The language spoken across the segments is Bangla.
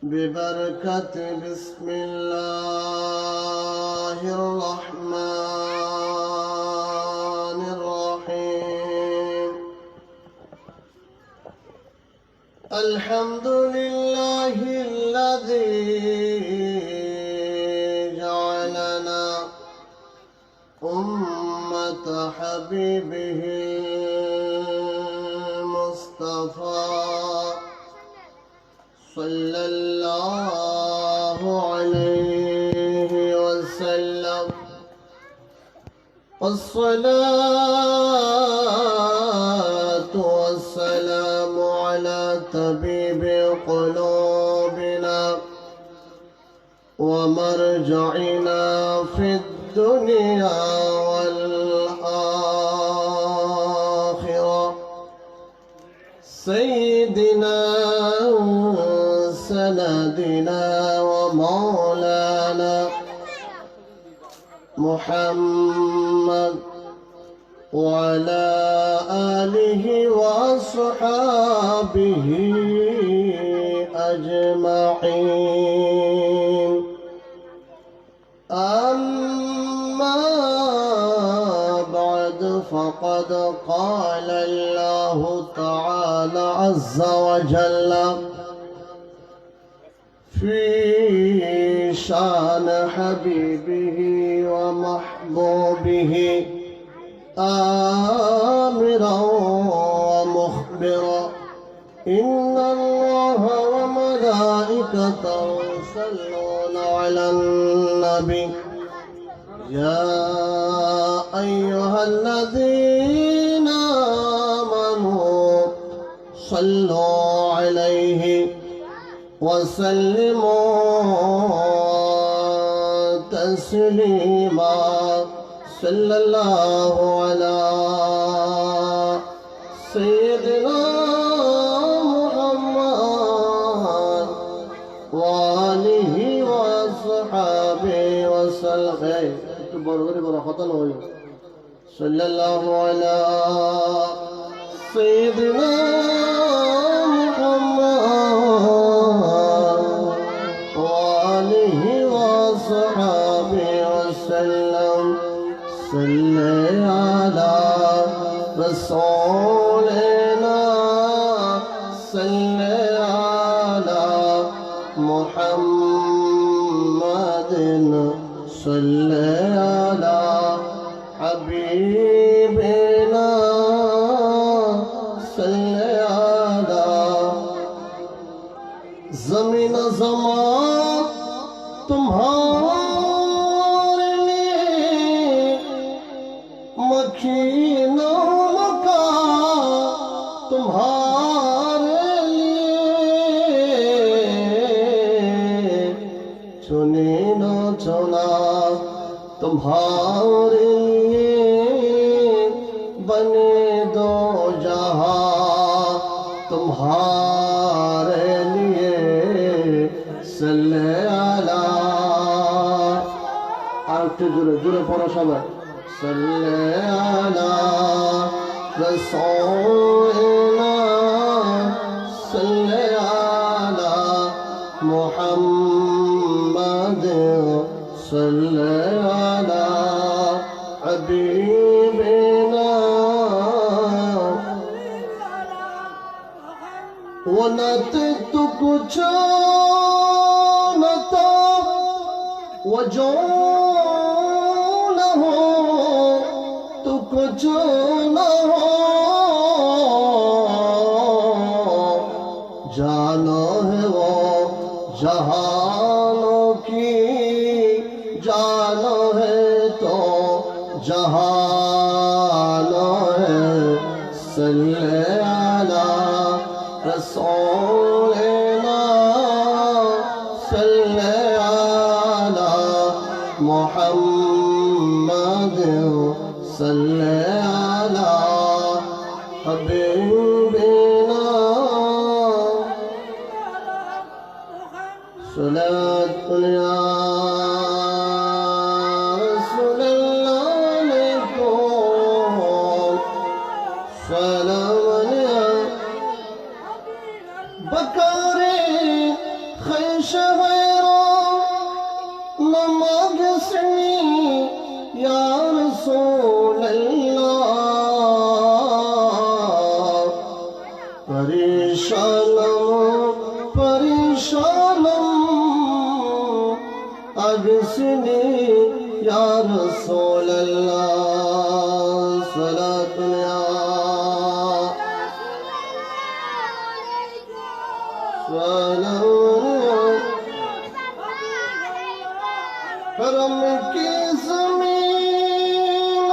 ببركة بسم الله الرحمن الرحيم. الحمد لله الذي جعلنا أمة حبيبه المصطفى صلى الله عليه وسلم. والصلاة والسلام على طبيب قلوبنا ومرجعنا في الدنيا والآخرة سيدنا سندنا ومولانا محمد وعلى آله وأصحابه أجمعين. أما بعد فقد قال الله تعالى عز وجل في شان حبيبه ومحبوبه آمرا ومخبرا: إن الله وملائكته يصلون على النبي يا أيها الذين آمنوا صلوا عليه وسلموا تسليما. صلى الله على سيدنا محمد وآله وصحبه وسلم. صلى الله على سيدنا صل على رسولنا صل على محمد صل على حبيبنا صل على زمین زمان تمہارے مکینوں مکا تمہارے لیے چنے نہ چنا تمہارے لیے بنے دو جہاں تمہارے لیے صلی اللہ আরেকটু জোরে জোরে পড়া সবাই صلی علی رسولنا صلی علی محمد صلی علی حبیبنا ونطقت کچھ نہ تو وجو نہ ہو تو کچھ نہ ہو جانا ہے وہ جہانوں کی جانا ہے تو جہانا ہے صلی علی رسولنا صلی علی محمد صلی علی حبیبنا صلاة یا رسول اللہ علیکم سلام یا بکارِ خیر شهر نماغسني يا رسول الله پریشانم اغسني يا رسول الله صلاة کرم کی زمین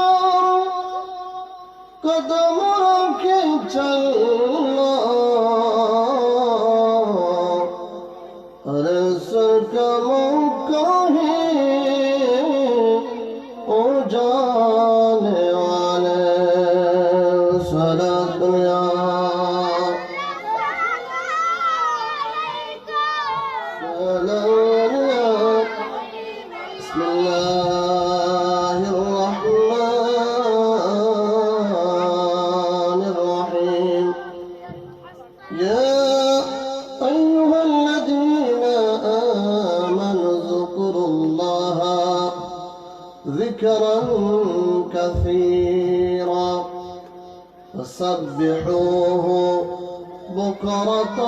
قدم کے چلنا سر کا موقع ہے او جانے والے صلاة بسم الله الرحمن الرحيم يا أيها الذين آمنوا اذكروا الله ذكرا كثيرا وسبحوه بكرة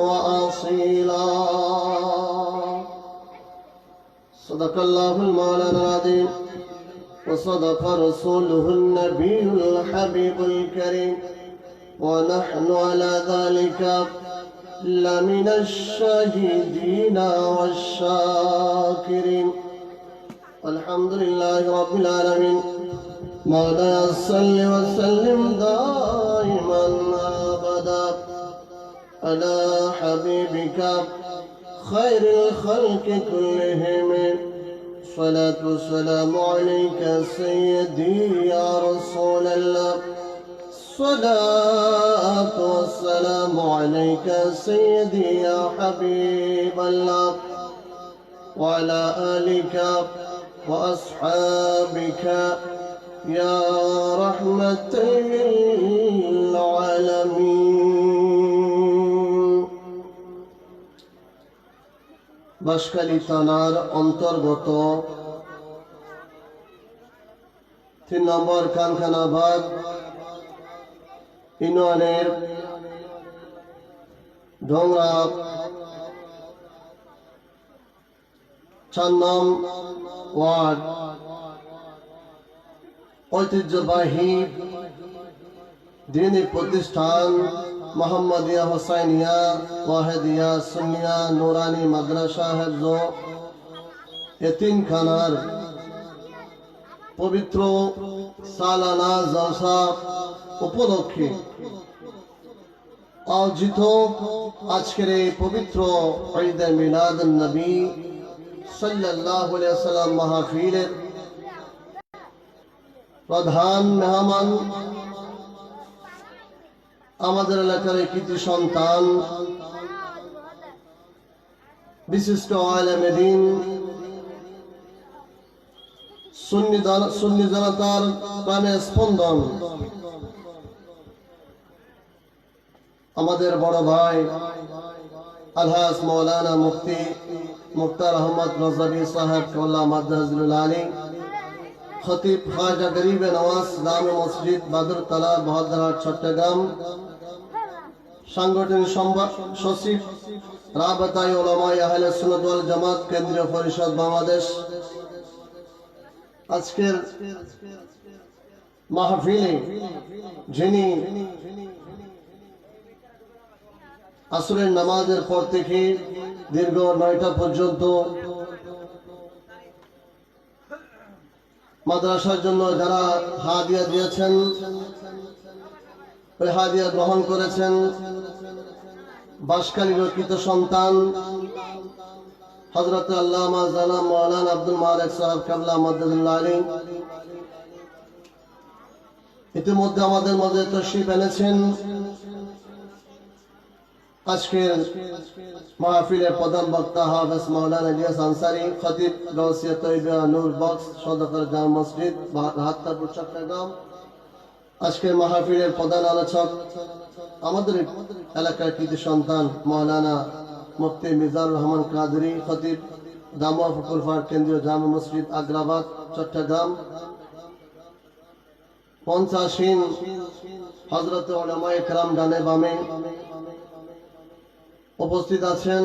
وأصيلا صدق الله المولى العظيم وصدق رسوله النبي الحبيب الكريم ونحن على ذلك لمن الشاهدين والشاكرين الحمد لله رب العالمين مولاي صل وسلم دائما أبدا على حبيبك خير الخلق كلهم صلاة والسلام عليك سيدي يا رسول الله صلاة والسلام عليك سيدي يا حبيب الله وعلى آلك وأصحابك يا رحمة للعالمين বাঁশখালী থানার অন্তর্গত 3 নম্বর কানখানাবাদ ইউনিয়নের ঢোংরা 4 নং ওয়ার্ড ঐতিহ্যবাহী দীনী প্রতিষ্ঠান মোহাম্মদিয়া হোসাইনিয়া ওয়াহিদিয়া সুন্নিয়া নুরানি মাদ্রাসা হেফজ এতিমখানার পবিত্র সালানা জলসা উপলক্ষে আয়োজিত আজকের এই পবিত্র ঈদ মিলাদ নবী সাল্লাল্লাহু আলাইহি ওয়াসাল্লাম মাহফিলের প্রধান মেহমান আমাদের এলাকার কৃতি সন্তান বিশিষ্ট আলেমে দ্বীন সুন্নি জনতার প্রাণের স্পন্দন আমাদের বড় ভাই আলহাজ মৌলানা মুফতি মুক্তার আহমদ নজরী সাহেব কেবলা মাদ্রাজুল আলী খতিব খাজা গরিব নওয়াজ জামে মসজিদ বাদুরতলা বহদ্দারহাট চট্টগ্রাম সাংগঠনিক সচিব রাবতায়ে উলামায়ে আহলে সুন্নাত ওয়াল জামাত কেন্দ্রীয় পরিষদ বাংলাদেশ আজকের মাহফিলে যিনি আসরের নামাজের পর থেকে দীর্ঘ 9টা পর্যন্ত মাদ্রাসার জন্য যারা হাদিয়া দিয়েছেন ওই হাদিয়া গ্রহণ করেছেন বাঁশখালীর কৃত সন্তান হযরত আল্লামা জানাব মাওলানা আব্দুল মালিক সাহেব কেবলা মাদ্রাজুল আলী ইতিমধ্যে আমাদের মাঝে তশরিফ এনেছেন আজকের মাহফিলের প্রধান বক্তা হাফেজ মাওলানা ইলিয়াস আনসারী খতিব গাউসিয়া তৈয়বা নূর বক্স সদর জামে মসজিদ রাহাতপুর চট্টগ্রাম আজকের মাহফিলের প্রধান আলোচক আমাদের এলাকার কৃতি সন্তান মাওলানা মুফতি মিজানুর রহমান কাদরি খতিব দামোয়া ফকুলফার কেন্দ্রীয় জামে মসজিদ আগ্রাবাদ চট্টগ্রাম, পঞ্চাশীন হযরত উলামায়ে কেরাম ডানে বামে উপস্থিত আছেন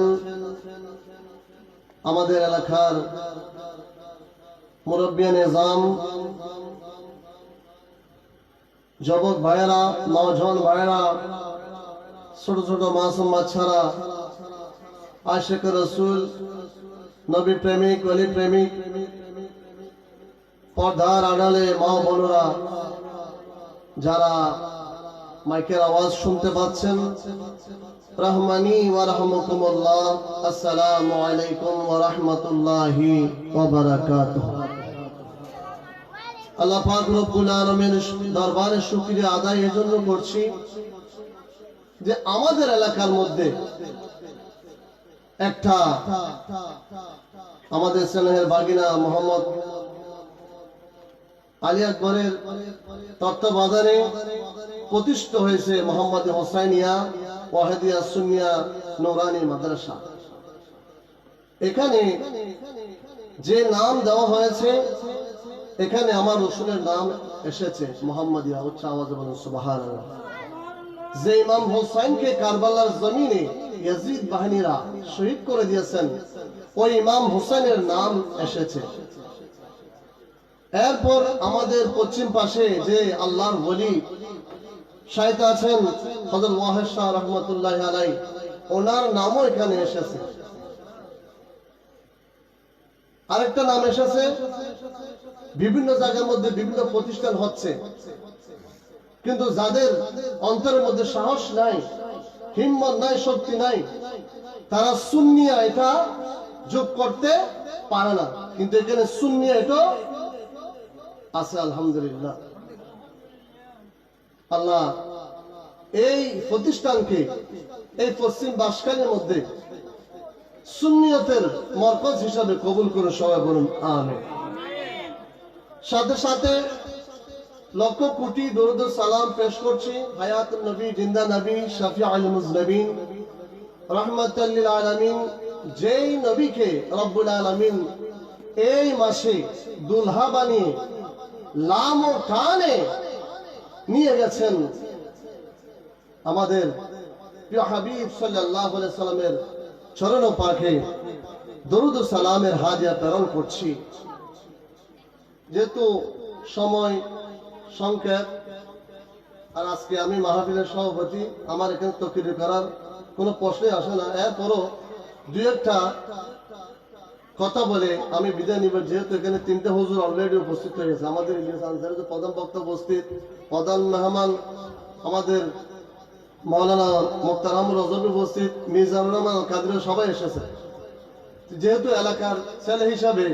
আমাদের এলাকার মুরব্বিয়ে নিজাম, যুবক ভাইয়েরা, নওজওয়ান ভাইয়েরা, ছোট ছোট মাসুম বাচ্চারা, আশিক রাসূল, নবী প্রেমিক, ওলি প্রেমিক, পর্দার আড়ালে মা বোনেরা যারা মাইকের আওয়াজ শুনতে পাচ্ছেন, রহমানি ওয়া রাহমাকুমুল্লাহ, আসসালামু আলাইকুম ওয়া রাহমাতুল্লাহি ওয়া বারাকাতুহু। আল্লাহ পাক রব্বুল আলামিনের দরবারে শুকরিয়া আদায় এজন্য করছি যে আমাদের এলাকার মধ্যে একটা আমাদের স্নেহের বাগিনা মোহাম্মদ আলী আকবরের তত্ত্বাবধানে প্রতিষ্ঠিত হয়েছে মোহাম্মদ হোসাইনিয়া ওয়াহিদিয়া সুন্নিয়া নুরানি মাদ্রাসা। এখানে যে নাম দেওয়া হয়েছে, এখানে আমার রসুলের নাম এসেছে মোহাম্মদিয়া। উচ্চ আওয়াজে বলুন সুবহানাল্লাহ। যে ইমাম হোসাইনকে কারবালার জমিনে ইয়াজিদ বাহিনীরা শহীদ করে দিয়েছেন, ওই ইমাম হোসেনের নাম এসেছে। এরপর আমাদের পশ্চিম পাশে যে আল্লাহর ওলি শায়খ আছেন হযরত ওয়াহিদ শাহ রাহমাতুল্লাহি আলাইহি, ওনার নামও এখানে এসেছে। আরেকটা নাম এসেছে। বিভিন্ন জায়গার মধ্যে বিভিন্ন প্রতিষ্ঠান হচ্ছে, কিন্তু যাদের অন্তরের মধ্যে সাহস নাই, হিম্মত নাই, শক্তি নাই, তারা সুন্নিয়া এটা যোগ করতে পারে না। কিন্তু এখানে সুন্নিয়া এটা আছে, আলহামদুলিল্লাহ। আল্লাহ এই প্রতিষ্ঠানকে এই পশ্চিম বাঁশখালীর মধ্যে সুন্নিয়তের মরকজ হিসাবে কবুল করে সবাই বলুন আমিন। সাথে সাথে লক্ষ কোটি দরুদ ও সালাম পেশ করছি হায়াতুন নবী, জিন্দা নবী, শফিউল মুজনবিন, রাহমাতাল লিল আলামিন, যেই নবীকে রব্বুল আলামিন এই মাসে দুলহা বানিয়ে লাম ও কানে নিয়ে গেছেন। আমাদের প্রিয় হাবিব সাল্লাল্লাহু আলাইহি সাল্লামের চরণ পাকে দরুদ ও সালামের হাদিয়া প্রেরণ করছি। যেহেতু সময় সংক্ষেপ, আর আজকে আমি মাহফিলের সভাপতি, আমার এখানে তকরির করার কোনো প্রশ্নই আসে না। এরপরও দুই একটা কথা বলে আমি বিদায় নিব। যেহেতু এখানে তিনটে হুজুর অলরেডি উপস্থিত হয়ে গেছে, আমাদের ইলিয়াস আনসারী প্রধান বক্তা উপস্থিত, প্রধান মেহমান আমাদের মাওলানা মুক্তারামুল রজবী উপস্থিত, মিজানুর রহমান কাদরি, সবাই এসেছে। যেহেতু এলাকার ছেলে হিসাবে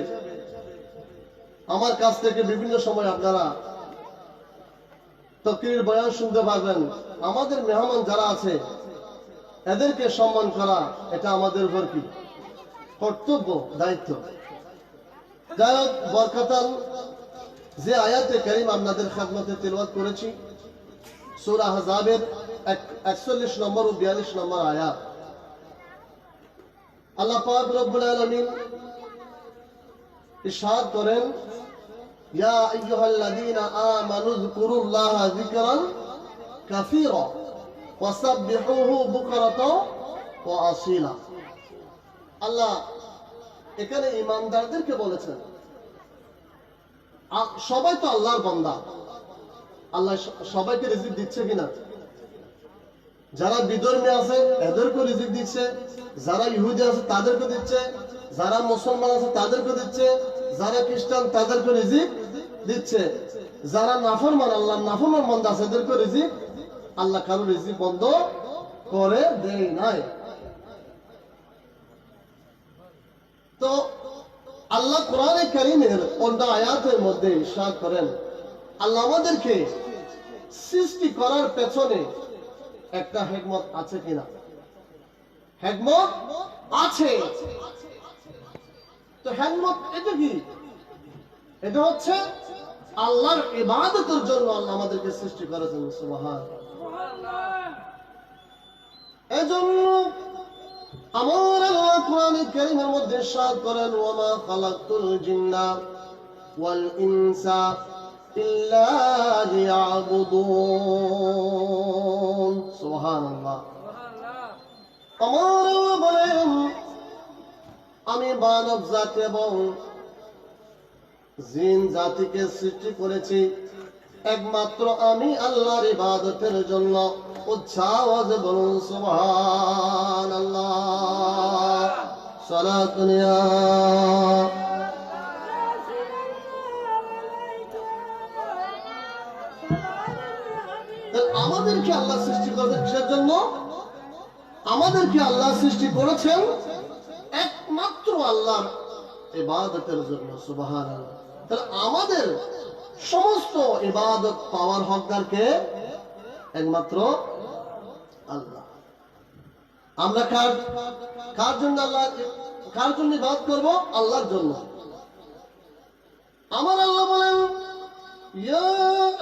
আমার কাছ থেকে বিভিন্ন সময় আপনারা তকরির বয়ান শুনতে পারবেন। আমাদের মেহমান যারা আছে এদেরকে সম্মান করা এটা আমাদের উপর কি কর্তব্য, দায়িত্ব। যাই হোক, বরকাতান যে আয়াতে কারীম আপনাদের খেদমতে তিলাওয়াত করেছি, সূরা আহজাবের 41 নম্বর ও 42 নম্বর আয়াত। আল্লাহ পাক রব্বুল আলামিন ইরশাদ করেন, ইয়া আইয়ুহাল্লাযীনা আমানু যকুরুল্লাহা যিকরান কাসীরা ওয়াসাব্বিহুহু বুকরাতাও ওয়া আসীলা। আল্লাহ এখানে ঈমানদারদেরকে বলেছেন। সবাই তো আল্লাহর বান্দা, আল্লাহ সবাইকে রিজিক দিচ্ছে কিনা? যারা বিধর্মী আছে এদেরকে রিজিক দিচ্ছে, যারা ইহুদি আছে তাদেরকে দিচ্ছে, যারা মুসলমান আছে তাদেরকে দিচ্ছে, যারা খ্রিস্টান তাদেরকে রিজিক দিচ্ছে, যারা নাফরমান, আল্লাহ নাফরমান বান্দা আছে এদেরকে রিজিক, আল্লাহ কারো রিজিক বন্ধ করে দেয় নাই। তো আল্লাহ কোরআনে কারীমের অন্য আয়াতের মধ্যে ইরশাদ করেন, আল্লাহ আমাদেরকে সৃষ্টি করার পেছনে একটা হিকমত আছে কিনা? হিকমত আছে। তো হিকমত এটা কি? এটা হচ্ছে আল্লাহর ইবাদতের জন্য আল্লাহ আমাদেরকে সৃষ্টি করেছেন। সুবহানাল্লাহ। এজন্য আমার আল্লাহ কোরআনে কারীমের মধ্যে ইরশাদ করেন ওয়া মা খালাকতুল জিন্না ওয়াল ইনসা ইল্লা লিয়াবুদুন। সুবহানাল্লাহ। আমার আল্লাহ বলেন আমি মানব জাতি এবং জিন জাতিকে সৃষ্টি করেছি একমাত্র আমি আল্লাহর ইবাদতের জন্য। উচ্চ আওয়াজে বলুন সুবহানাল্লাহ। সালাতুন ইয়া আমাদেরকে আল্লাহ সৃষ্টি করেছেন কিসের জন্য? আমাদেরকে আল্লাহ সৃষ্টি করেছেন একমাত্র আল্লাহর ইবাদতের জন্য। সুবহানাল্লাহ। তাহলে আমাদের সমস্ত ইবাদত পাওয়ার হকদার কে? একমাত্র আল্লাহ। আমরা কার জন্য ইবাদত করব? আল্লাহর জন্য। আমার আল্লাহ বলেন ইয়া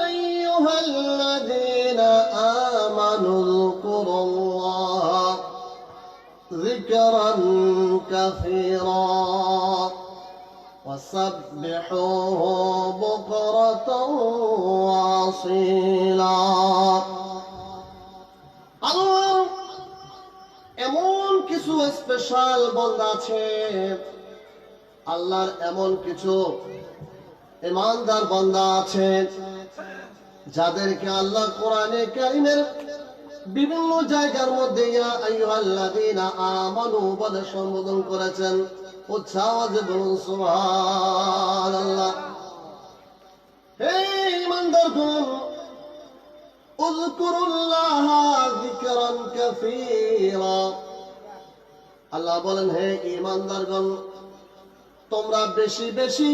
আইয়ুহাল্লাযীনা আমানু যকুরুল্লাহ যিকরান কাসীরা وسبحوه بكرة وأصيلا। আল্লাহর এমন কিছু স্পেশাল বান্দা আছে, আল্লাহর এমন কিছু ঈমানদার বান্দা আছে যাদেরকে আল্লাহ কোরআনে কারীমের বিভিন্ন জায়গার মধ্যে ইয়া আইয়ুহাল্লাযীনা আমানু বলে সম্বোধন করেছেন। উচ্চ আওয়াজে বলুন সুবহানাল্লাহ। হে ঈমানদারগণ, উযকুরুল্লাহ যিকরান কাসীরা। আল্লাহ বলেন হে ঈমানদারগণ, তোমরা বেশি বেশি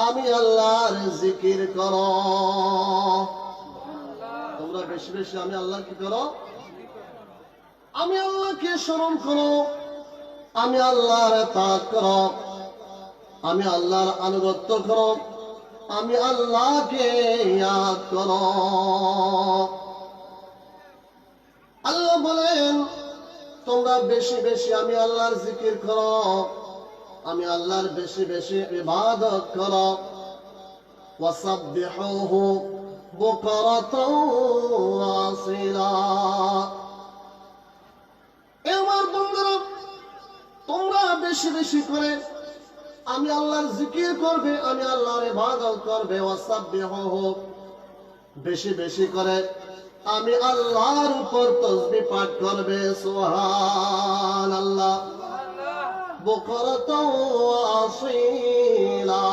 আমি আল্লাহর জিকির করো। তোমরা বেশি বেশি আমি আল্লাহ কি করো? আমি আল্লাহকে স্মরণ করো, আমি আল্লাহর ইতাআত করো, আমি আল্লাহর আনুগত্য করো, আমি আল্লাহকে ইয়াদ করো। আল্লাহ বলেন তোমরা বেশি বেশি আমি আল্লাহর জিকির করো, আমি আল্লাহর বেশি বেশি ইবাদত করো। ওয়াসাব্বিহুহু বুকরাতাও ওয়া আসীলা। আমার বান্দারা, তোমরা বেশি বেশি করে আমি আল্লাহর জিকির করবে, আমি আল্লাহর ইবাদত করবে। ওয়াসাব্বিহুহু, বেশি বেশি করে আমি আল্লাহর উপর তাসবিহ পাঠ করবে। সুবহানাল্লাহ। বুকরাতাও ওয়া আসীলা,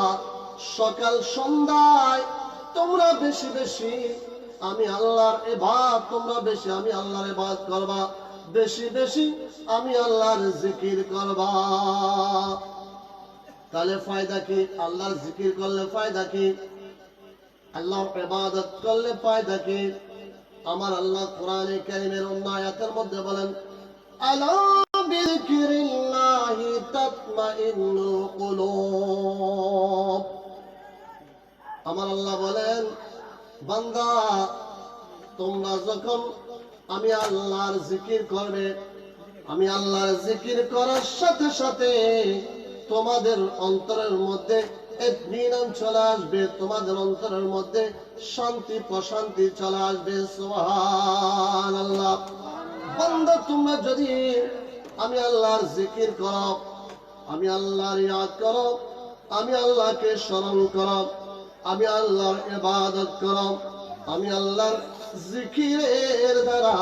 সকাল সন্ধ্যায় তোমরা বেশি বেশি আমি আল্লাহর ইবাদত, তোমরা বেশি আমি আল্লাহর ইবাদত করবা, বেশি বেশি আমি আল্লাহর জিকির করবা। তাহলে ফায়দা কি? আল্লাহর জিকির করলে ফায়দা কি? আল্লাহর ইবাদত করলে ফায়দা কি? আমার আল্লাহ কোরআনে কারীমের অন্য আয়াতের মধ্যে বলেন আলা বিযিকরিল্লাহি তাতমাইন্নুল কুলুব। আমার আল্লাহ বলেন বান্দা, তোমরা যখন আমি আল্লাহর জিকির করবে, আমি আল্লাহর জিকির করার সাথে সাথে তোমাদের অন্তরের মধ্যে ইতমিনান চলে আসবে, তোমাদের অন্তরের মধ্যে শান্তি প্রশান্তি চলে আসবে। সুবহানাল্লাহ। বান্দা, তোমরা যদি আমি আল্লাহর জিকির করো, আমি আল্লাহর ইয়াদ করো, আমি আল্লাহকে স্মরণ করো, আমি আল্লাহর ইবাদত করো, আমি আল্লাহর জিকিরের দ্বারা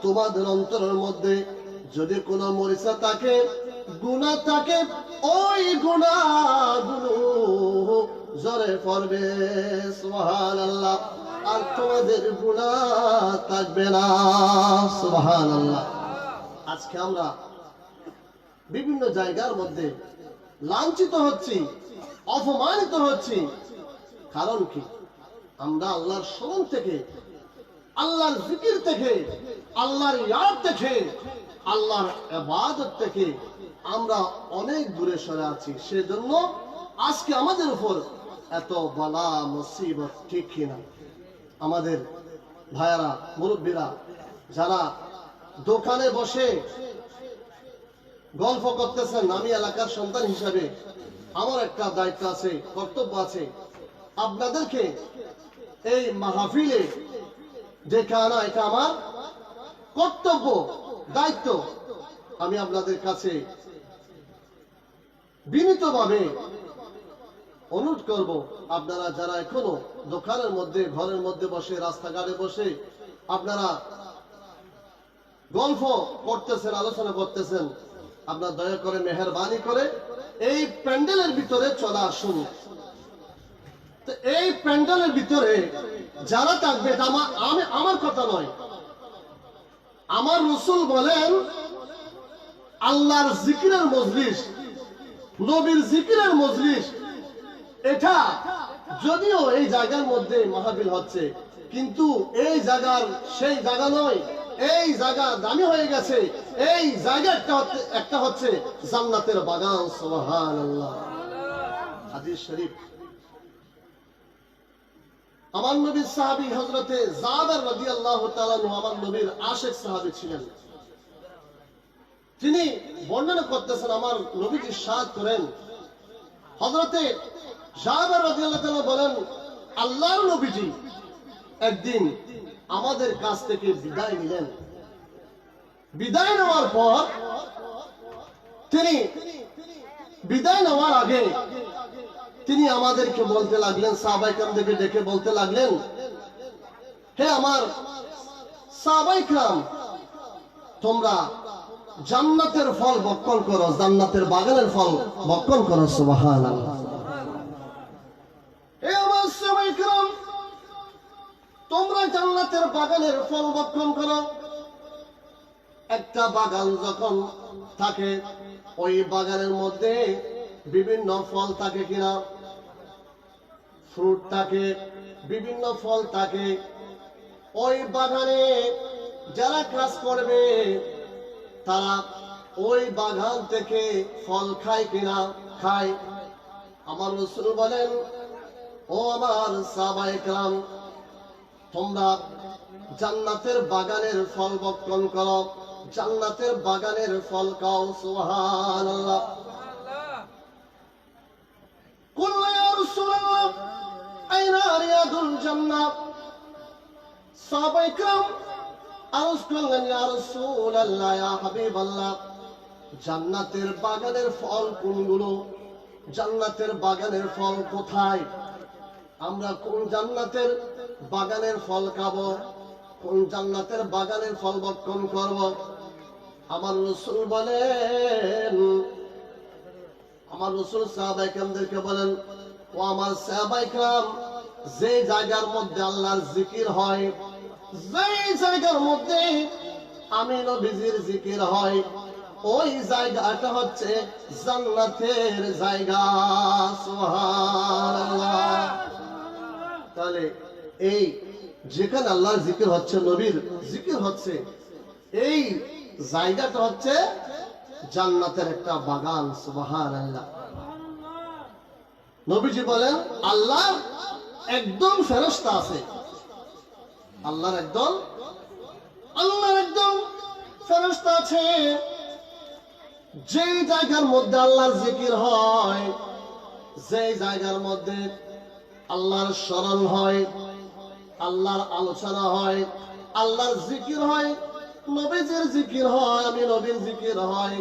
তোমাদের অন্তরের মধ্যে যদি কোনো মরিচা থাকে, গুনাহ থাকে, ওই গুনাহগুলো ঝরে পড়বে। সুবহানাল্লাহ। আর তোমাদের গুনাহ থাকবে না। সুবহানাল্লাহ। আজকে আমরা বিভিন্ন জায়গার মধ্যে লাঞ্ছিত হচ্ছি, অপমানিত হচ্ছি। কারণ কি? আমরা আল্লাহর স্মরণ থেকে, আল্লাহর জিকির থেকে, আল্লাহর ইয়াদ থেকে, আল্লাহর ইবাদত থেকে আমরা অনেক দূরে সরে আছি। সেজন্য আজকে আমাদের উপর এত বালা মুসিবত। ঠিক কিনা? আমাদের ভাইয়ারা, মুরব্বীরা যারা দোকানে বসে গল্প করতেছেন। আমি এলাকার সন্তান হিসাবে আমার একটা দায়িত্ব আছে, কর্তব্য আছে, আপনাদেরকে এই মাহফিলে ডেকে আনা, এটা আমার কর্তব্য, দায়িত্ব। আমি আপনাদের কাছে বিনীতভাবে অনুরোধ করব, আপনারা যারা এখনো দোকানের মধ্যে, ঘরের মধ্যে বসে, রাস্তাঘাটে বসে আপনারা গল্প করতেছেন, আলোচনা করতেছেন, আপনারা দয়া করে মেহেরবানি করে এই প্যান্ডেলের ভিতরে চলে আসুন। তো এই প্যান্ডেলের ভিতরে যারা থাকবে, আমার কথা নয়, আমার রাসূল বলেন আল্লাহর জিকিরের মজলিস, নবীর জিকিরের মজলিস, এটা যদিও এই জায়গার মধ্যে মাহফিল হচ্ছে, কিন্তু এই জায়গার সেই জায়গা নয়, এই জায়গা দামি হয়ে গেছে। এই জায়গা একটা হচ্ছে জান্নাতের বাগান। সুবহানাল্লাহ। হাদিস শরীফ। আমার নবীর সাহাবী হযরতে জাবের রাদিয়াল্লাহু তাআলা আনহু আমার নবীর আশিক সাহাবী ছিলেন। তিনি বর্ণনা করতেছেন, আমার নবী ইরশাদ করেন, হযরতে জাবের রাদিয়াল্লাহু তাআলা বলেন, আল্লাহর নবীজি একদিন আমাদের কাছ থেকে বিদায় নিলেন। বিদায় নেওয়ার পর তিনি বিদায় নেওয়ার আগে তিনি আমাদেরকে বলতে লাগলেন, সাহাবায়ে কেরামদেরকে ডেকে বলতে লাগলেন, হে আমার সাহাবায়ে কেরাম, তোমরা জান্নাতের ফল ভক্ষণ করো, জান্নাতের বাগানের ফল ভক্ষণ করো। সুবহানাল্লাহ। হে আমার সাহাবায়ে কেরাম, তোমরা জান্নাতের বাগানের ফল ভক্ষণ করো। একটা বাগান যখন থাকে, ওই বাগানের মধ্যে বিভিন্ন ফল থাকে কিনা, ফ্রুট থাকে, বিভিন্ন ফল থাকে। ওই বাগানে যারা কাজ করবে তারা ওই বাগান থেকে ফল খায় কিনা? খায়। আমার রাসূল বলেন, ও আমার সাহাবায়ে কেরাম, তোমরা জান্নাতের বাগানের ফল ভক্ষণ করো, জান্নাতের বাগানের ফল খাও। সুবহানাল্লাহ। কুল ইয়া রাসূলুল্লাহ আইনা রিয়াদুল জান্নাহ। সাহাবায়ে কেরাম আরজ করলেন, ইয়া রাসূলুল্লাহ, ইয়া হাবিবাল্লাহ, জান্নাতের বাগানের ফল কোনগুলো? জান্নাতের বাগানের ফল কোথায়? আমরা কোন জান্নাতের বাগানের ফল খাবো? কোন জান্নাতের বাগানের ফল ভক্ষণ করব? আমার রাসূল বলেন, আমার রাসূল সাহাবায়ে কেরামদেরকে বলেন, ও আমার সাহাবায়ে কেরাম, যে জায়গার মধ্যে আল্লাহর জিকির হয়, যে জায়গার মধ্যে আমি নবীজির জিকির হয়, ওই জায়গাটা হচ্ছে জান্নাতের জায়গা। সুবহানাল্লাহ। তাহলে এই যেখানে আল্লাহর জিকির হচ্ছে, নবীর জিকির হচ্ছে, এই জায়গাটা হচ্ছে জান্নাতের একটা বাগান। সুবহানাল্লাহ। নবীজি বলেন, আল্লাহর একদম ফেরেশতা আছে, আল্লাহর একদম ফেরেশতা আছে। যে জায়গার মধ্যে আল্লাহর জিকির হয়, যে জায়গার মধ্যে আল্লাহর স্মরণ হয়, আল্লাহর আলোচনা হয়, আল্লাহর জিকির হয়, নবীজির জিকির হয়, আমি নবীর জিকির হয়,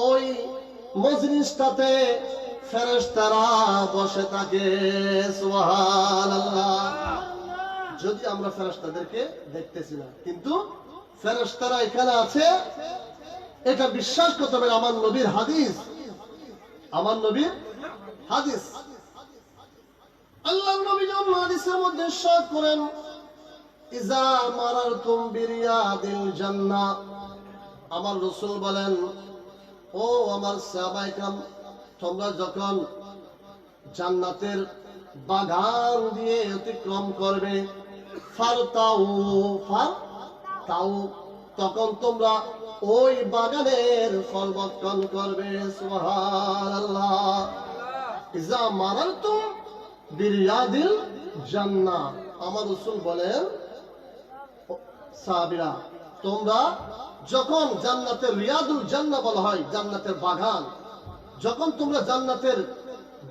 ওই মজলিসটাতে ফেরেশতারা বসে থাকে। সুবহানাল্লাহ। যদি আমরা ফেরেশতাদেরকে দেখতেছি না, কিন্তু ফেরেশতারা এখানে আছে, এটা বিশ্বাস করতে হবে। আমার নবীর হাদিস, আমার নবীর হাদিস। আল্লাহর নবী যখন হাদিসের মধ্যে ইরশাদ করেন, ইজা মারারতুম বিরিয়াদিল জান্নাহ, আমার রাসূল বলেন, ও আমার সাহাবায়ে কেরাম, তোমরা যখন জান্নাতের বাগান দিয়ে অতিক্রম করবে, ফারতাউ, তখন তোমরা ওই বাগানের ফল ভক্ষণ করবে। সুবহানাল্লাহ। ইজা মারারতুম বিরিয়াদিল জান্নাহ, আমার রাসূল বলেন, সাহাবীরা, তোমরা যখন জান্নাতের রিয়াদুল জান্নাহ বলা হয়, জান্নাতের বাগান, যখন তোমরা জান্নাতের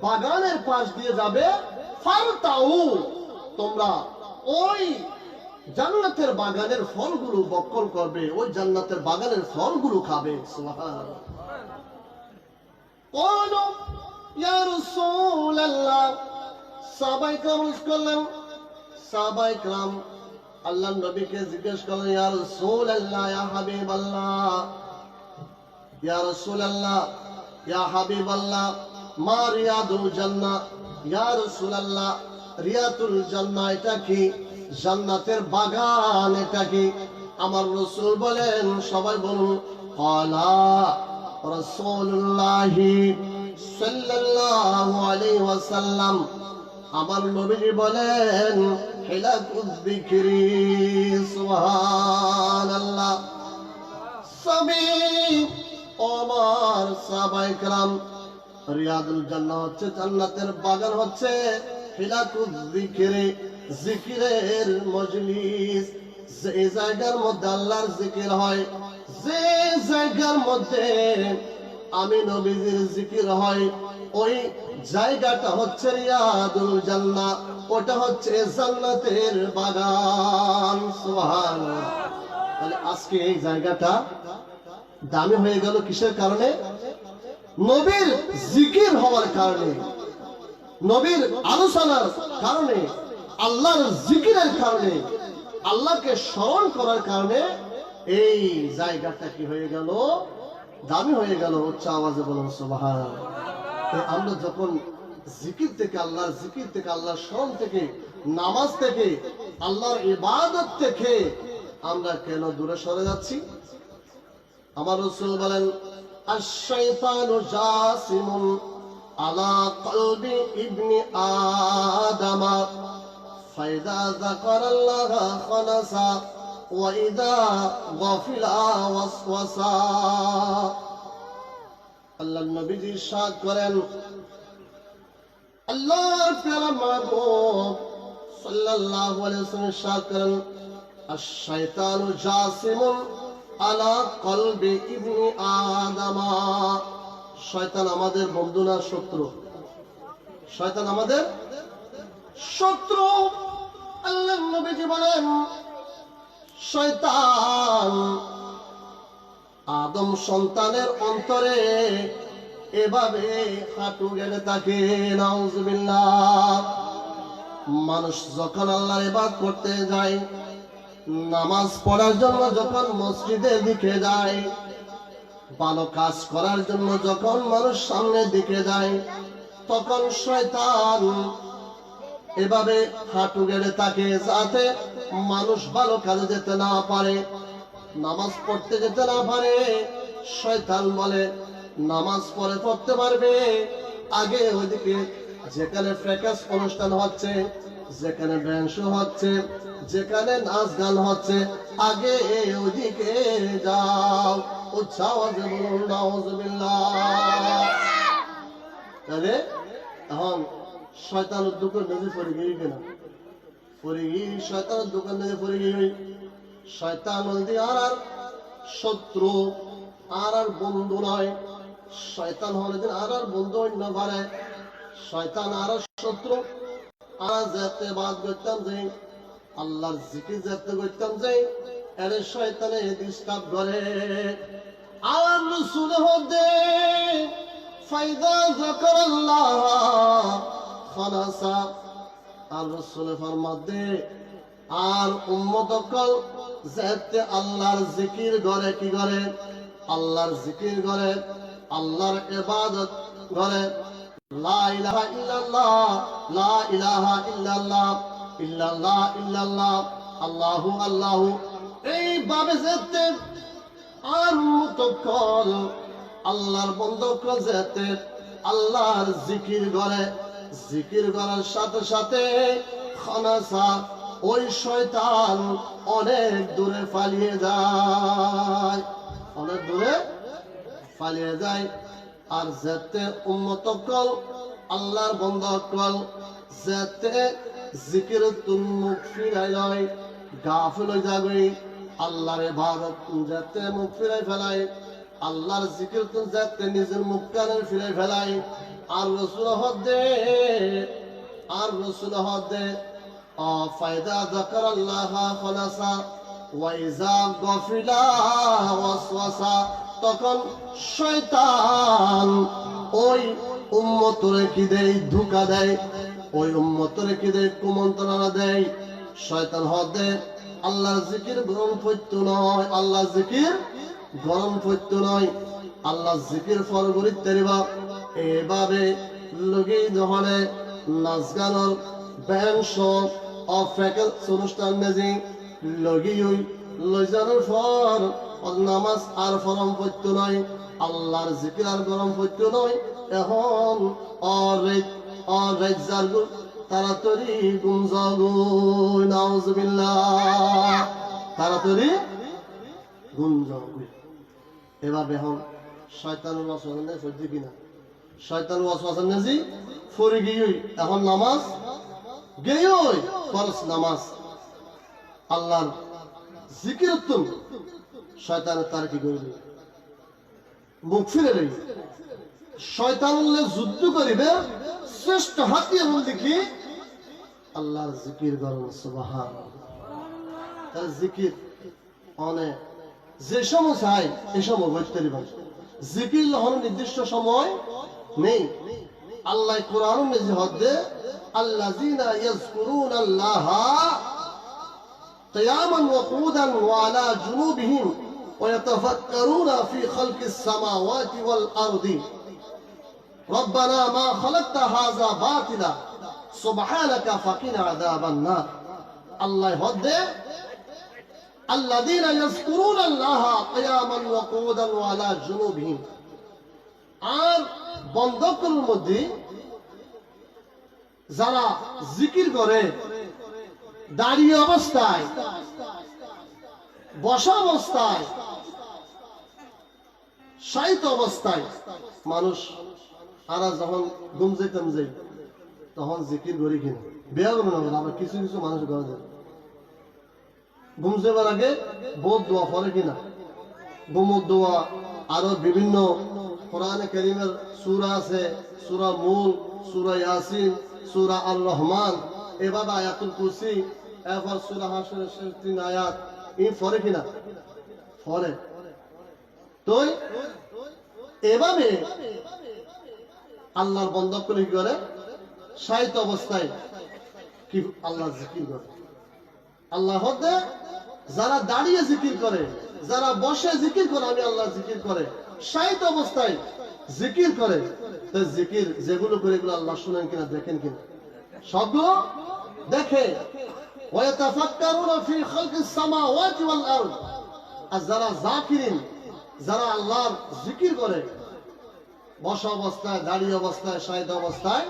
বাগানের পাশ দিয়ে যাবে, ফারতাউ, তোমরা ওই জান্নাতের বাগানের ফলগুলো বক্ষণ করবে, ওই জান্নাতের বাগানের ফলগুলো খাবে। সুবহানাল্লাহ। ক্বালু ইয়া রাসূলুল্লাহ, সাহাবায়ে কেরাম করলেন, সাহাবায়ে কেরাম আল্লাহর নবীকে জিজ্ঞেস করলেন, ইয়া রাসূলুল্লাহ, ইয়া হাবিবাল্লাহ, ইয়া রাসূলুল্লাহ, ইয়া হাবিবাল্লাহ, মা রিয়াদুল জান্নাহ, ইয়া রাসূলুল্লাহ, রিয়াদুল জান্নাহ এটা কি? জান্নাতের বাগান এটা কি? আমার রাসূল বলেন, সবাই বলুন, ক্বালা রাসূলুল্লাহ সাল্লাল্লাহু আলাইহি ওয়াসাল্লাম, আমার নবীজি বলেন, হিলাকুয যিকরি। সুবহানাল্লাহ। সবই ওমর সাহাবায়ে কেরাম, রিয়াদুল জান্নাহ হচ্ছে জান্নাতের বাগান, হচ্ছে হিলাকুয যিকরি, জিকিরের মজলিস, যে জায়গার মধ্যে আল্লাহর জিকির হয়, যে জায়গার মধ্যে আমি নবীজির জিকির হয়, ওই জায়গাটা হচ্ছে রিয়াদুল জান্নাহ, ওটা হচ্ছে জান্নাতের বাগান। সুবহানাল্লাহ। তাহলে আজকে এই জায়গাটা দামি হয়ে গেল কিসের কারণে? নবীর জিকির হওয়ার কারণে, নবীর আলোচনার কারণে, আল্লাহর জিকিরের কারণে, আল্লাহকে স্মরণ করার কারণে এই জায়গাটা কি হয়ে গেল? দামি হয়ে গেল। উচ্চ আওয়াজে বলুন সুবহানাল্লাহ। আমরা যখন জিকির থেকে, আল্লাহর জিকির থেকে, আল্লাহর স্মরণ থেকে, নামাজ থেকে, আল্লাহর ইবাদত থেকে আমরা কেন দূরে সরে যাচ্ছি? আমার রাসূল বলেন, আশ-শাইতানু জাসিমুন আলা কলবি ইবনি আদামা ফাইদা যাকারাল্লাহা খানাসা ওয়া ইযা গাফিলা ওয়াসওয়াসা। আল্লাহর নবীজি ইরশাদ করেন, আল্লাহর প্যারা মাহবুব সাল্লাল্লাহু আলাইহি ওয়াসাল্লাম ইরশাদ করেন, আশ-শাইতানু জাসিমুন আলা কলবি ইবনি আদামা। শয়তান আমাদের বন্ধু না শত্রু? শয়তান আমাদের শত্রু। আল্লাহর নবীজি বলেন, শয়তান আদম সন্তানের অন্তরে এভাবে হাঁটু গেড়ে থাকে। নাউজুবিল্লাহ। মানুষ যখন আল্লাহর ইবাদত করতে যায়, নামাজ পড়ার জন্য যখন মসজিদের দিকে যায়, ভালো কাজ করার জন্য যখন মানুষ সামনের দিকে যায়, তখন শয়তান এভাবে হাঁটু গেড়ে থাকে, যাতে মানুষ ভালো কাজে যেতে না পারে, নামাজ পড়তে যেতে না পারে। শয়তান বলে, নামাজ পড়তে পারবে, আগে ওইদিকে যেখানে ফ্রেকাস অনুষ্ঠান হচ্ছে, যেখানে ব্যান্ড শো হচ্ছে, যেখানে নাচ গান হচ্ছে, আগে ওইদিকে যাও। উচ্চ আওয়াজে বলুন নাউজুবিল্লাহ। তাহলে এখন শয়তানের দোকান নিজে পড়ে গিয়ে কিনা পড়ে গিয়ে, শয়তানের দোকান নিজে পড়ে গিয়ে, শয়তান বলতে আর শত্রু আর বন্ধু নয়। শয়তান হলে আর বন্ধু অন্য পারে, শয়তান আর শত্রু। আর যেতে বাদ করতাম যে আল্লাহর জিকির যেতে করতাম যে এর শয়তানে ডিস্টার্ব করে। আর রাসূল হদে ফায়দা যাকারাল্লাহ খালাসা। আর রাসূল ফরমাতে, আর উম্মত কল যেতে আল্লাহর জিকির করে, কি করে? আল্লাহর জিকির করে, আল্লাহর ইবাদত করে। লা ইলাহা ইল্লাল্লাহ, লা ইলাহা ইল্লাল্লাহ, ইল্লাল্লাহ ইল্লাল্লাহ, আল্লাহু আল্লাহু, এই ভাবে যেতে আর মুতকল আল্লাহর বন্ধকল যেতে আল্লাহর জিকির করে। জিকির করার সাথে সাথে খানাসা, ওই শয়তান অনেক দূরে পালিয়ে যায়, অনেক দূরে পালিয়ে যায়। আর যেতে উম্মতকল আল্লাহর বন্ধকল যেতে জিকির মুখ ফিরাই লয়, গাফিল হয়ে যাবে, আল্লাহর ইবাদত যাতে মুখ ফিরাই ফেলায়, আল্লাহর জিকির তো যাতে নিজের মুখ কানে ফিরাই ফেলায়। আর রাসূল হদে ফায়দা যাকারাল্লাহ খালাসা ওয়া ইযা গাফিলা ওয়াসওয়াসা, তখন শয়তান ওই উম্মতরে কি দেয়, ধোঁকা দেয়, ওই উম্মতরে কি দেয়, কুমন্ত্রণা দেয়। শয়তান হদে আল্লাহর জিকির গ্রহণ করতে নয়, আল্লাহর জিকির গ্রহণ করতে নয়, আল্লাহর জিকির ফল করিতে দিবা। এভাবে লগি যখনে নাচ গানের ব্যান্ড শো অফেকেল অনুষ্ঠান মেজি লগি লইজানোর পর নামাজ আর ফরম করতে নয়, আল্লাহর জিকির আর গরম করতে নয়। এখন তাড়াতাড়ি গুমজাগুই, নাউজুবিল্লাহ, তাড়াতাড়ি গুমজাগুই। এভাবে এখন শয়তানের ওয়াসওয়াসা নেই সহ্য কিনা, শয়তানের ওয়াসওয়াসা নেজি ফরি গিয়ে এখন নামাজ গেই ফরজ নামাজ আল্লাহর জিকির উত্তম। শয়তানের তার কি করবে, মুখ ফিরে রই শয়তানুল্লাহ যুদ্ধ করিবে শ্রেষ্ঠ হাতিয়ার মধ্যে কি আল্লাহর জিকির করুন। সুবহানাল্লাহ। জিকির অনেক যে সময় চাই এই সময় করতে দিবেন। জিকির হল নির্দিষ্ট সময় নেই। আল্লাহ কোরআন নিজে হদে আল্লাযিনা ইয়াযকুরুনাল্লাহা কিয়ামান ওয়া কুউদান ওয়া আলা জুনুবিহিম ওয়া ইয়াতাফাক্কারুনা ফি খালকিস সামাওয়াতি ওয়াল আরদি রব্বানা মা খালাকতা হাযা বাতিলা সুবহানাকা ফাকিনা আযাবান নার। আল্লাহ হদে আল্লাযীনা ইয়াযকুরুনাল্লাহা কিয়ামান ওয়া কুউদান ওয়া আলা জুনুবিহিম, আর বন্ধকের মধ্যে যারা জিকির করে দাঁড়িয়ে অবস্থায়, বসা অবস্থায়, শায়িত অবস্থায়। মানুষ আরা যখন ঘুম যেতাম যাই তখন জিকির করি কিনা বিয়া করবো না, আবার কিছু কিছু মানুষ ঘরে যায় ঘুম যাবার আগে বোধ দোয়া পড়ে কিনা, ঘুমুর দোয়া, আরো বিভিন্ন কোরআনে কারীমের সূরা আছে, সূরা মূল, সূরা ইয়াসিন, সূরা আর রহমান, এভাবে আয়াতুল কুরসি, এরপর সূরা হাশরের শেষ 3 আয়াত এই পড়ে কিনা, পড়ে। তো এভাবে আল্লাহর বন্দা করে কি করে, শায়িত অবস্থায় কি আল্লাহ জিকির করে। আল্লাহ হতে যারা দাঁড়িয়ে জিকির করে, যারা বসে জিকির করে, আমি আল্লাহ জিকির করে, শায়িত অবস্থায় জিকির করে। তো জিকির যেগুলো করে এগুলো আল্লাহ শুনেন কিনা, দেখেন কিনা, সবগুলো দেখে। ওয়াতাফাক্কারুনা ফি খালকিস সামাওয়াতি ওয়াল আরদ। আর যারা জাকিরিন, যারা আল্লাহর জিকির করে বসা অবস্থায়, দাঁড়িয়ে অবস্থায়, শায়িত অবস্থায়,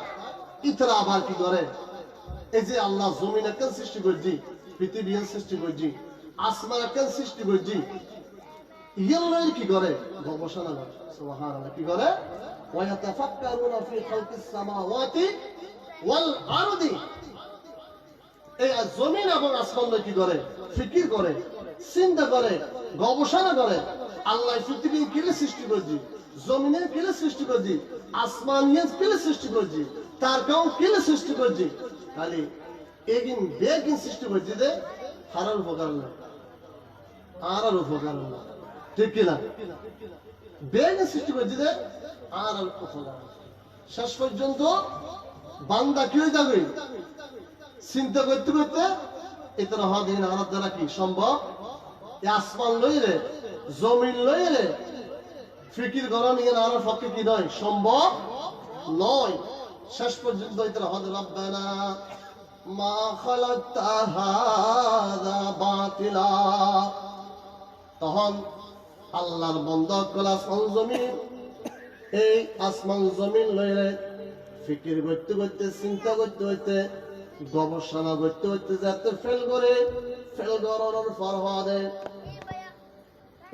ইতরা আবার কি করে, এই যে আল্লাহ জমিন একটা সৃষ্টি করছি, পৃথিবী সৃষ্টি করছি, আসমান একটা সৃষ্টি করছি, ইয়ের কি করে, গবেষণা করে। সুবহানাল্লাহ। কি করে, ওয়াতাফাক্কারুনা ফি খালকিস সামাওয়াতি ওয়াল আরদি। এই জমিন এবং আসমান কি করে, ফিকির করে, চিন্তা করে, গবেষণা করে। আল্লাহ পৃথিবী কিলে সৃষ্টি করছি, জমিনের কিলে সৃষ্টি করছি, আসমান কিলে সৃষ্টি করছি, তার কাউ কিলে সৃষ্টি করছি। খালি এগিন বেগিন সৃষ্টি করছি যে হারার উপকার না, আর উপকার না, ঠিক কিনা? বেগিন সৃষ্টি করছি যে আর উপকার। শেষ পর্যন্ত বান্দা কি হয়ে যাবে, চিন্তা করতে করতে এটা হদিন আর দ্বারা কি সম্ভব, আসমান লইরে, জমিন লইরে ফিকির করা নিয়ে আর পক্ষে কি নয়, সম্ভব নয়। শেষ পর্যন্ত এটা হদ রব্বানা মা খালাকতা হাযা বাতিলা। তখন আল্লাহর বান্দা কল আসমান জমিন, এই আসমান জমিন লইরে ফিকির করতে করতে, চিন্তা করতে করতে, গবেষণা করতে করতে যাতে ফেল করে, ফেল করার পর হদে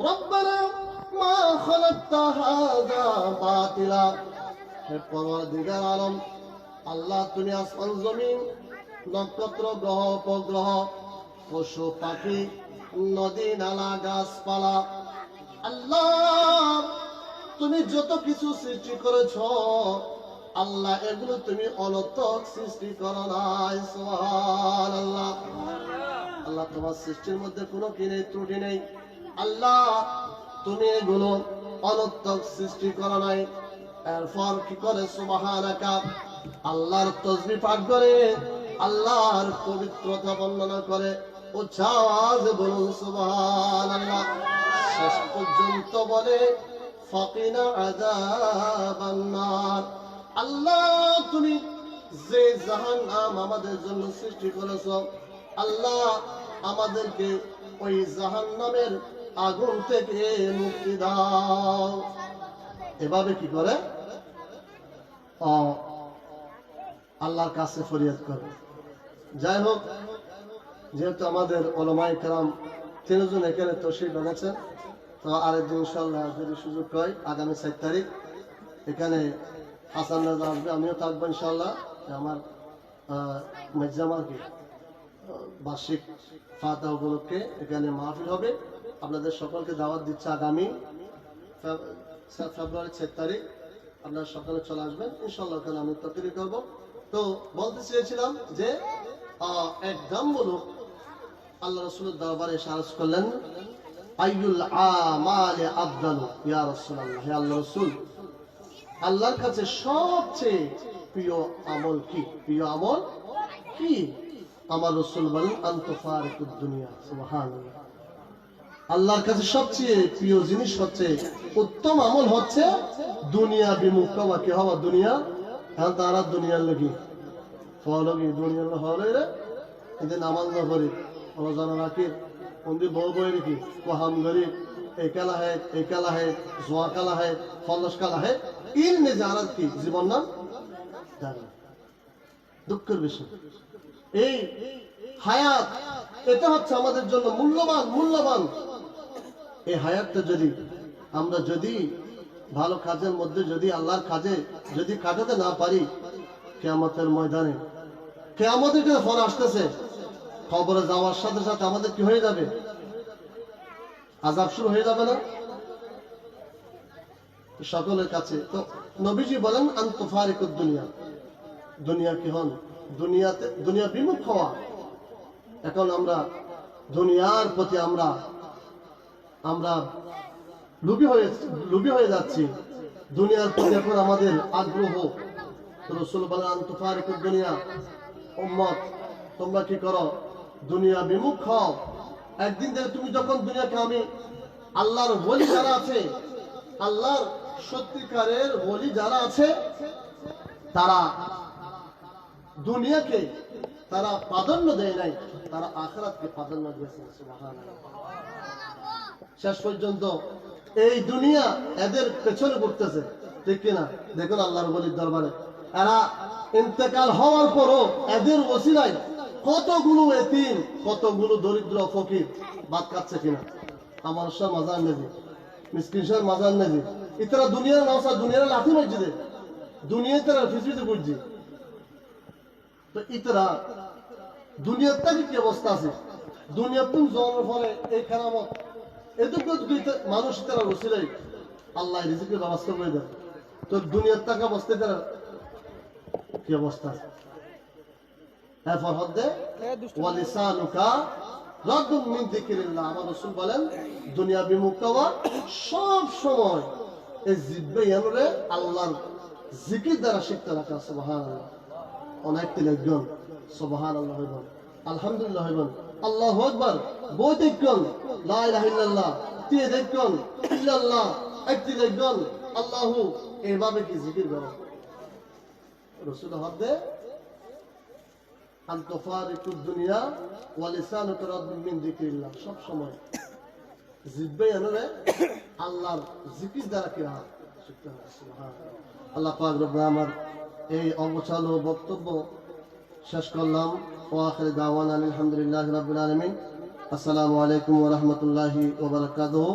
রব্বানা মা খালাকতা হাযা বাতিলা। হে পরওয়ারদিগার আলম, আল্লাহ তুমি আসমান জমিন, নক্ষত্র, গ্রহ, উপগ্রহ, পশু পাখি, নদী নালা গাছপালা, আল্লাহ তুমি যত কিছু সৃষ্টি করেছ আল্লাহ এগুলো তুমি অনর্থক সৃষ্টি করো নাই। সুবহানাল্লাহ। আল্লাহ তোমার সৃষ্টির মধ্যে কোনো কি নেই, ত্রুটি নেই। আল্লাহ তুমি এগুলো অনর্থক সৃষ্টি করো নাই। এরপর কি করে সুবহানাকা, আল্লাহর তাসবিহ পাঠ করে, আল্লাহর পবিত্রতা বর্ণনা করে, উচ্চ আওয়াজে বলুন সুবহানাল্লাহ। শেষ পর্যন্ত বলে ফাকিনা আযাবান নার। আল্লাহ তুমি যে জাহান্নাম আমাদের জন্য সৃষ্টি করেছো আল্লাহ আমাদেরকে ওই জাহান্নামের আগুন থেকে মুক্তি দাও। এভাবে কি করে আল্লাহর কাছে ফরিয়াদ করে। যাই হোক, যেহেতু আমাদের ওলামায়ে কেরাম তিনজন এখানে তশরিফ এনেছেন, তো আরেকদিন ইনশাআল্লাহ যদি সুযোগ হয় আগামী 4 তারিখ এখানে হাসান রাজা আসবে, আমিও থাকবো ইনশাআল্লাহ। আমার মেজামার কি বার্ষিক ফাতিহা উপলক্ষে এখানে মাহফিল হবে। আপনাদের সকলকে দাওয়াত দিচ্ছে আগামী ফেব্রুয়ারি 6 তারিখ আপনারা সকালে চলে আসবেন ইনশাআল্লাহ। ওখানে আমি তকরির করবো। তো বলতে চেয়েছিলাম যে এক গ্রাম্য লোক আল্লাহ রাসূলের দরবারে এসে আরজ করলেন, আইয়ুল আমালি আফদালু ইয়া রাসূলুল্লাহ, হে আল্লাহর রাসূল আল্লাহর কাছে সবচেয়ে প্রিয় আমল কি? প্রিয় আমল কি? আমার রাসূল বলেন আনতুফারিকুদ দুনিয়া। সুবহানাল্লাহ। আল্লাহর কাছে সবচেয়ে প্রিয় জিনিস হচ্ছে, উত্তম আমল হচ্ছে দুনিয়া বিমুখ হওয়া। কি হওয়া? দুনিয়া। এখন তারা দুনিয়ার লোক ফলগি দুনিয়ার হলে রে এদের নামাজ না করি রোজানা রাখি উনদি বউ বই রেখি কোহাম গরিব একালা হে একালা হে জোয়া কালা হে ফলস কালা হে ইল নিজারাত কি জীবন নাম জানি। দুঃখের বিষয় এই হায়াত, এটা হচ্ছে আমাদের জন্য মূল্যবান। এই হায়াতটা যদি আমরা ভালো কাজের মধ্যে আল্লাহর কাজে কাটাতে না পারি, কিয়ামতের ময়দানে কিয়ামতের যে ফল আসতেছে, খবরে যাওয়ার সাথে সাথে আমাদের কি হয়ে যাবে? আযাব শুরু হয়ে যাবে না সকলের কাছে। তো নবীজি বলেন আনতুফারিকুদ দুনিয়া, দুনিয়া কি হন? দুনিয়া বিমুখ হওয়া। এখন দুনিয়ার প্রতি আমরা লুবি হয়ে যাচ্ছি। দুনিয়ার প্রতি এখন আমাদের আগ্রহ। রাসূল বলেন আনতুফারিকুদ দুনিয়া, উম্মত তোমরা কি করো? দুনিয়া বিমুখ হও। একদিন থেকে তুমি যখন দুনিয়াকে আমি আল্লাহর ওলি যারা আছে, আল্লাহর সত্যিকারের ওলি যারা আছে, তারা দুনিয়াকে তারা প্রাধান্য দেয় নাই, তারা আখিরাতকে প্রাধান্য দিয়েছে। সুবহানাল্লাহ। শেষ পর্যন্ত এই দুনিয়া এদের পেছনে ঘুরতেছে, ঠিক কিনা? দেখুন আল্লাহর ওলির দরবারে এরা ইন্তেকাল হওয়ার পরও এদের ওসিলায় কতগুলো এতিম, কতগুলো দরিদ্র ফকির ভাত খাচ্ছে কিনা? আমার সব মাজার নেজি, মিসকিন সব মাজার নেজি, ইতারা দুনিয়ার নওসা, দুনিয়ার লাঠি মসজিদে, দুনিয়ায় তারা ফিসফিসে ঘুরছে। তো ইতারা দুনিয়ার থেকে কি অবস্থা আছে? দুনিয়ার তুমি জন্মের ফলে এই কেরামত এদিকে মানুষ তারা ওসিলাই আল্লাহ রিজিকের ব্যবস্থা করে দেয়। তো দুনিয়ার টাকা অবস্থায় তারা কি অবস্থা আছে? এরপর হচ্ছে ওয়ালিসানুকা রাদুম মিন যিকরিল্লাহ। আমার রাসূল বলেন দুনিয়া বিমুখ হওয়া সব সময় এই জিহ্বা ইয়ানরে আল্লাহর জিকির দ্বারা শিখতে রাখা। সুবহানাল্লাহ। অনেক তিলকজন সুবহানাল্লাহ হইবেন, আলহামদুলিল্লাহ হইবেন, আল্লাহু আকবার বই দেখুন, লা ইলাহা ইল্লাল্লাহ তিয়ে দেখুন, ইল্লাল্লাহ একটি দেখুন, আল্লাহু এইভাবে কি জিকির করো। রাসূল হদে আনতুফারিকুদ দুনিয়া ওয়া লিসানুকা রাদুম মিন যিকরিল্লাহ। সব সময় জিহ্বা ইয়ানরে আল্লাহর জিকির দ্বারা কি হয় শিখতে হয়। সুবহানাল্লাহ। আল্লাহ পাক রব্বুল আমার এই অগোছালো বক্তব্য শেষ করলাম। ওয়া আখির দাওয়ানা আলহামদুলিল্লাহি রাব্বিল আলামিন। আসসালামু আলাইকুম ওয়া রাহমাতুল্লাহি ওয়া বারাকাতুহু।